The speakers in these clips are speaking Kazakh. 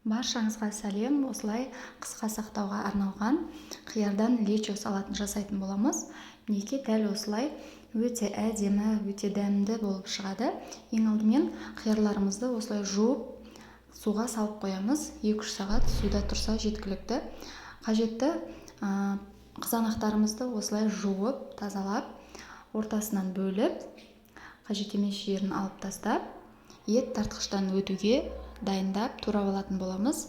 Баршаңызға сәлем. Осылай қысқа сақтауға арналған қиярдан лечо салатын жасайтын боламыз. Мінекей дәл осылай өте әдемі, өте дәмді болып шығады. Ең алдымен қиярларымызды осылай жуып, суға салып қоямыз. 2-3 сағат суда тұрса жеткілікті. Қажетті қызанақтарымызды осылай жуып, тазалап, ортасынан бөліп, қажет емес жерін алып тастап, ет тартқыштан өтуге дайындап турап алатын боламыз.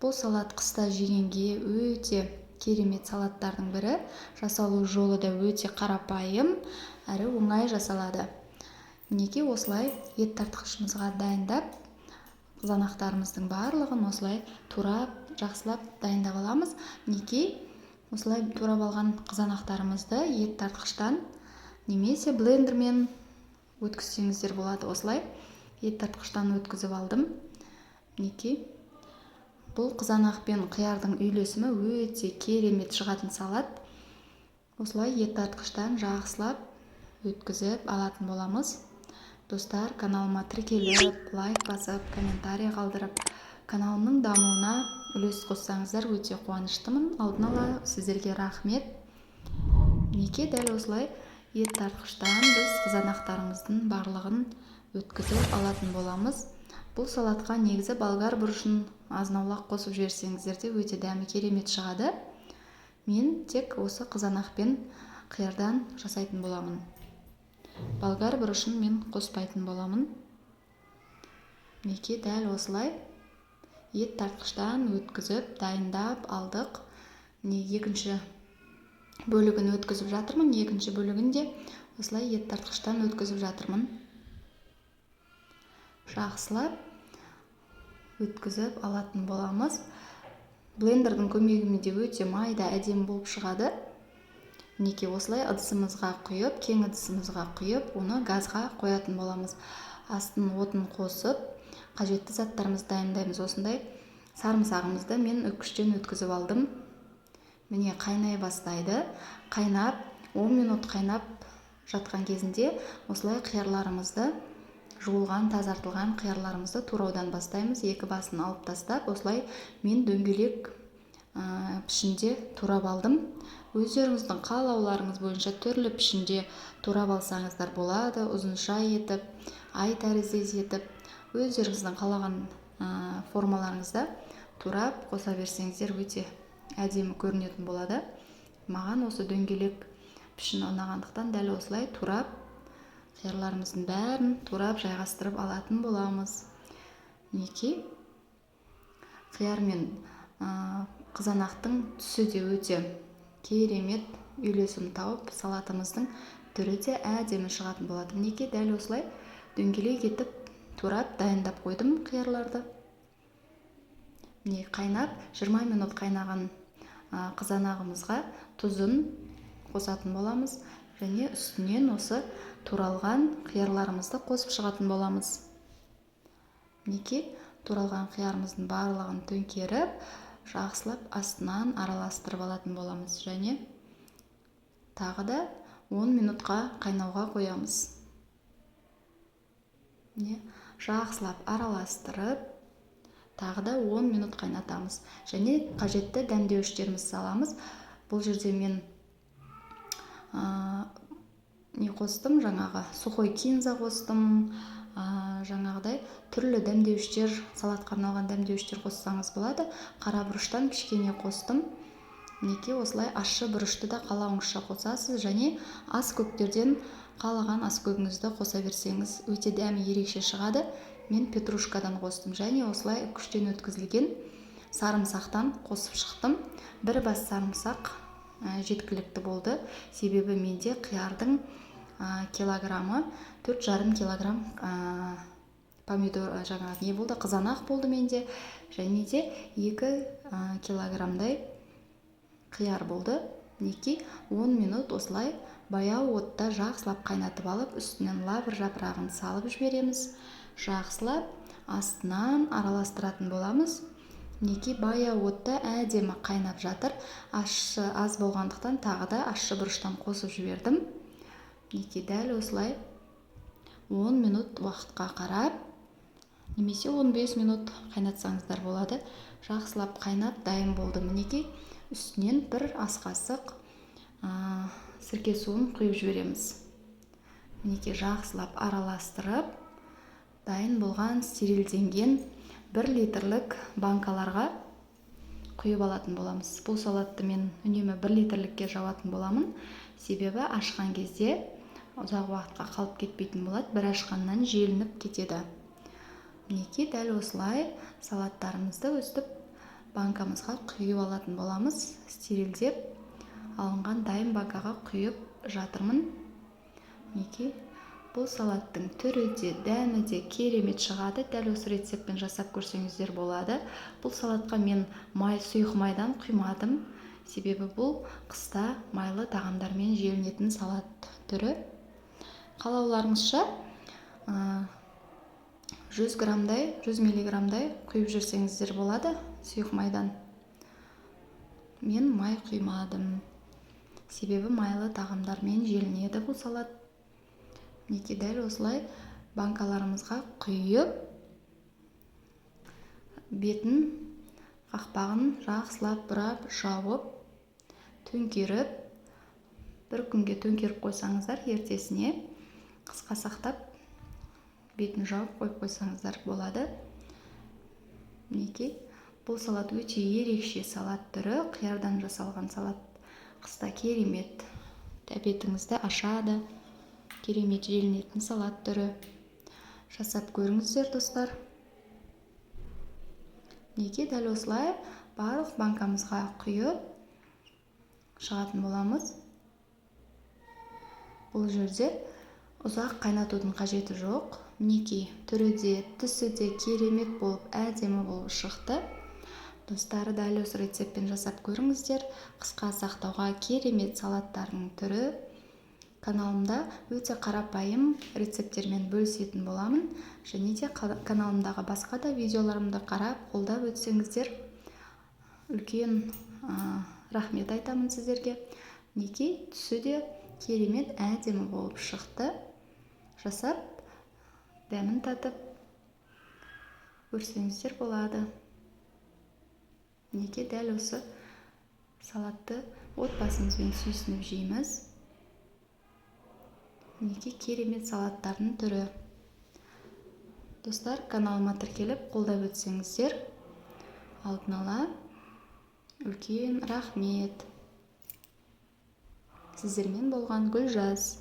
Бұл салат қыста жегенге өте керемет салаттардың бірі. Жасалу жолы да өте қарапайым әрі оңай жасалады. Мінекей осылай ет тартқышымызға дайындап, қызанақтарымыздың барлығын осылай турап, жақсылап дайындап аламыз. Мінекей осылай турап алған қызанақтарымызды ет тартқыштан немесе блендермен өткізсеңіздер болады. Осылай ет тартқыштан өткізіп алдым. Мінекей бұл қызанақ пен қиярдың үйлесімі өте керемет шығатын салат. Осылай ет тартқыштан жақсылап өткізіп алатын боламыз. Достар, каналыма тіркеліп, лайк басып, комментарий қалдырып, каналымның дамуына үлес қоссаңыздар өте қуаныштымын. Алдын ала сіздерге рахмет. Мінекей дәл осылай ет тартқыштан біз қызанақтарымыздың барлығын өткізіп алатын боламыз. Бұл салатқа негізі болгар бұрышын азнаулақ қосып жіберсеңіздер де өте дәмі керемет шығады. Мен тек осы қызанақ пен қиярдан жасайтын боламын. Болгар бұрышын мен қоспайтын боламын. Мінекей дәл осылай ет тартқыштан өткізіп дайындап алдық. Екінші бөлігін өткізіп жатырмын. Екінші бөлігінде осылай ет тартқыштан өткізіп жатырмын. Жақсылап өткізіп алатын боламыз. Блендердің көмегімен де өте майда әдемі болып шығады. Мінекей осылай ыдысымызға құйып, кең ыдысымызға құйып, оны газға қоятын боламыз. Астын отын қосып, қажетті заттарымызды дайындаймыз. Осындай сарымсағымызды мен үккіштен өткізіп алдым. Міне қайнай бастайды. Қайнап, 10 минут қайнап жатқан кезінде осылай қиярларымызды, жуылған, тазартылған қиярларымызды тураудан бастаймыз. Екі басын алып тастап, осылай мен дөңгелек пішінде турап алдым. Өздеріңіздің қалауларыңыз бойынша түрлі пішінде турап алсаңыздар болады. Ұзынша етіп, ай тәріздес етіп, өздеріңіздің қалаған формаларыңызда турап қоса берсеңіздер өте әдемі көрінетін болады. Маған осы дөңгелек пішін ұнағандықтан дәл осылай турап, қиярларымыздың бәрін турап жайғастырып алатын боламыз. Мінекей қияр мен қызанақтың түсі де өте керемет үйлесім тауып, салатымыздың түрі де әдемі шығатын болады. Мінекей дәл осылай дөңгелек етіп турап дайындап қойдым қиярларды. Міне қайнап, 20 минут қайнаған қызанағымызға тұзын қосатын боламыз және үстінен осы туралған қиярларымызды қосып шығатын боламыз. Мінекей туралған қиярымыздың барлығын төңкеріп, жақсылап астынан араластырып алатын боламыз және тағы да 10 минутқа қайнауға қоямыз. Жақсылап араластырып, тағы да 10 минут қайнатамыз және қажетті дәмдеуіштерімізді саламыз. Бұл жерде мен қостым, жаңағы сухой кинза қостым, жаңағыдай түрлі дәмдеуіштер, салатқа арналған дәмдеуіштер қоссаңыз болады. Қара бұрыштан кішкене қостым. Мінекей осылай ащы бұрышты да қалауыңызша қосасыз және ас көктерден қалаған ас көгіңізді қоса берсеңіз өте дәмі ерекше шығады. Мен петрушкадан қостым және осылай үккіштен өткізілген сарымсақтан қосып шықтым. Бір бас сарымсақ жеткілікті болды. Себебі менде қиярдың килограммы 4,5 килограмм помидор, жаңағы не болды, қызанақ болды менде, және де 2 килограммдай қияр болды. Мінекей 10 минут осылай баяу отта жақсылап қайнатып алып, үстінен лавр жапырағын салып жібереміз. Жақсылап астынан араластыратын боламыз. Мінекей баяу отта әдемі қайнап жатыр. Ащы аз болғандықтан тағы да ащы бұрыштан қосып жібердім. Мінекей дәл осылай 10 минут уақытқа қарап немесе 15 минут қайнатсаңыздар болады. Жақсылап қайнап дайын болды. Мінекей, үстінен бір ас қасық сірке суын құйып жібереміз. Мінекей, жақсылап араластырып, дайын болған стерилденген 1 литрлік банкаларға құйып алатын боламыз. Бұл салатты мен үнемі 1 литрлікке жауатын боламын. Себебі ашқан кезде ұзақ уақытқа қалып кетпейтін болады. Бір ашқаннан желініп кетеді. Мінекей, дәл осылай салаттарымызды өстіп банкамызға құйып алатын боламыз. Стерилдеп алынған дайын банкаға құйып жатырмын. Мінекей, бұл салаттың түрі де, дәмі де керемет шығады. Дәл осы рецептпен жасап көрсеңіздер болады. Бұл салатқа мен сұйық майдан құймадым. Себебі бұл қыста майлы тағамдармен желінетін салат түрі. Қалауларыңызша 100 граммдай, 100 миллиграммдай құйып жүрсеңіздер болады сұйық майдан. Мен май құймадым. Себебі майлы тағамдармен желінеді бұл салат. Мінекей, дәл осылай банкаларымызға құйып, бетін, қақпағын жақсылап бұрап, жауып, төңкеріп, 1 күнге төңкеріп қойсаңыздар, ертесіне қысқа сақтап, бетін жауып қойып қойсаңыздар болады. Мінекей, бұл салат өте ерекше салат түрі, қиярдан жасалған салат. Қыста керемет тәбетіңізді ашады, керемет желінетін салат түрі. Жасап көріңіздер, достар. Мінекей, дәл осылай барлық банкамызға құйып шығатын боламыз. Бұл жерде ұзақ қайнатудың қажеті жоқ. Мінекей, түрі де, түсі де керемет болып, әдемі болып шықты. Достар, дәл осы рецептпен жасап көріңіздер. Қысқа сақтауға керемет салаттардың түрі. Каналымда өте қарапайым рецепттермен бөлісетін боламын. Және де каналымдағы басқа да видеоларымды қарап, қолдап өтсеңіздер, үлкен рахмет айтамын сіздерге. Мінекей, түсі де керемет әдемі болып шықты. Жасап, дәмін татып көрсеңіздер болады. Мінекей, дәл осы салатты отбасымызбен сүйсініп жейміз. Мінекей, керемет салаттардың түрі. Достар, каналыма тіркеліп қолдап өтсеңіздер, алдын ала үлкен рахмет. Сіздермен болған Гүлжаз.